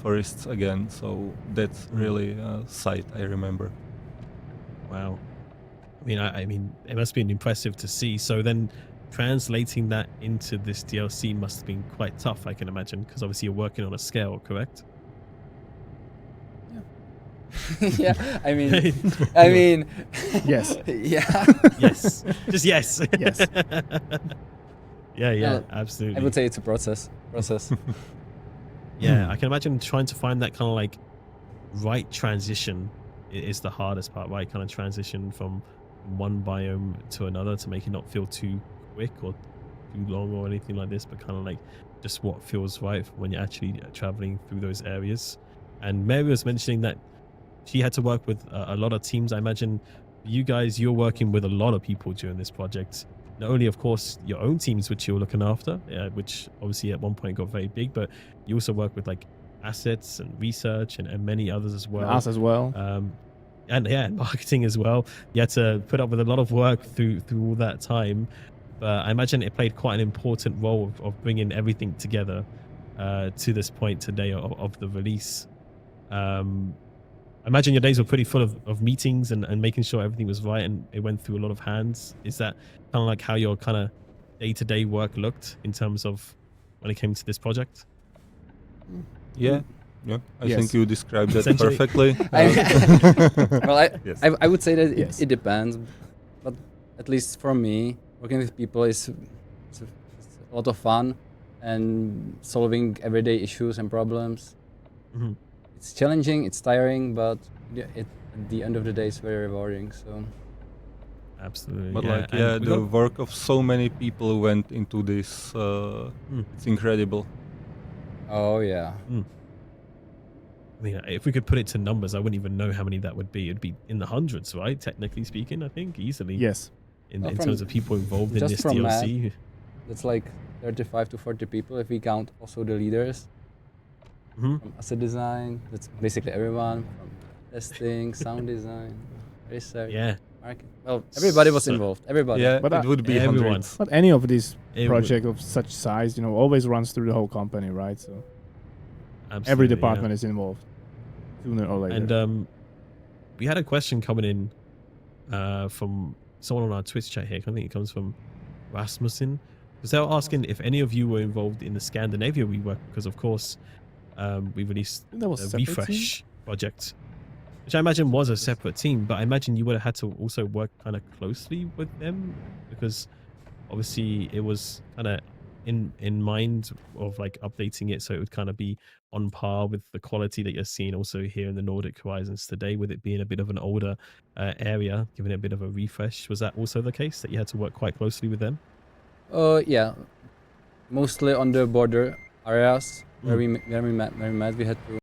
forests again. So that's really a sight I remember. Wow. I mean, it must have been impressive to see. So then translating that into this DLC must have been quite tough, I can imagine, because obviously you're working on a scale, correct? Yeah, I mean, Yes. yeah. Yes. Just yes. Yes. Yeah, Well, absolutely. I would say it's a process. Yeah, I can imagine trying to find that kind of like right transition is the hardest part, right? Kind of transition from one biome to another to make it not feel too quick or too long or anything like this, but kind of like just what feels right when you're actually traveling through those areas. And Mary was mentioning that she had to work with a lot of teams. I imagine you guys, you're working with a lot of people during this project. Not only, of course, your own teams, which you're looking after, which obviously at one point got very big, but you also work with like assets and research and many others as well. Us as well. And marketing as well. You had to put up with a lot of work through all that time. But I imagine it played quite an important role of bringing everything together to this point today of the release. I imagine your days were pretty full of meetings and making sure everything was right and it went through a lot of hands. Is that kind of like how your kind of day-to-day work looked in terms of when it came to this project? Yeah, I Yes. think you described that Essentially. perfectly. Well, Yes. I would say that Yes. it depends, but at least for me, working with people is it's a lot of fun, and solving everyday issues and problems. Mhm. It's challenging, it's tiring, but at the end of the day, it's very rewarding. So Absolutely. But yeah. like, And yeah, we the got- work of so many people went into this. It's incredible. oh yeah, I mean, if we could put it to numbers, I wouldn't even know how many that would be. It'd be in the hundreds, right? Technically speaking, I think easily. Yes. In Well, terms of people involved in just this from DLC. that's like 35 to 40 people if we count also the leaders Mhm. from asset design. That's basically everyone from testing, sound design, research, Yeah. marketing. Well, everybody was So- involved. Everybody. Yeah, But it would be everyone. hundreds. But any of these It would- project of such size, always runs through the whole company, right? So Absolutely, every yeah. department is involved sooner or later. And we had a question coming in from someone on our Twitch chat here. I think it comes from Rasmussen. Because they were asking if any of you were involved in the Scandinavia rework, because of course we released I think that was the separate team? refresh project, which I imagine was a separate team, but I imagine you would have had to also work kind of closely with them because obviously it was kind of in mind of like updating it so it would kind of be on par with the quality that you're seeing also here in the Nordic Horizons today, with it being a bit of an older area, giving it a bit of a refresh. Was that also the case that you had to work quite closely with them? Yeah, mostly on the border areas where we met. We had to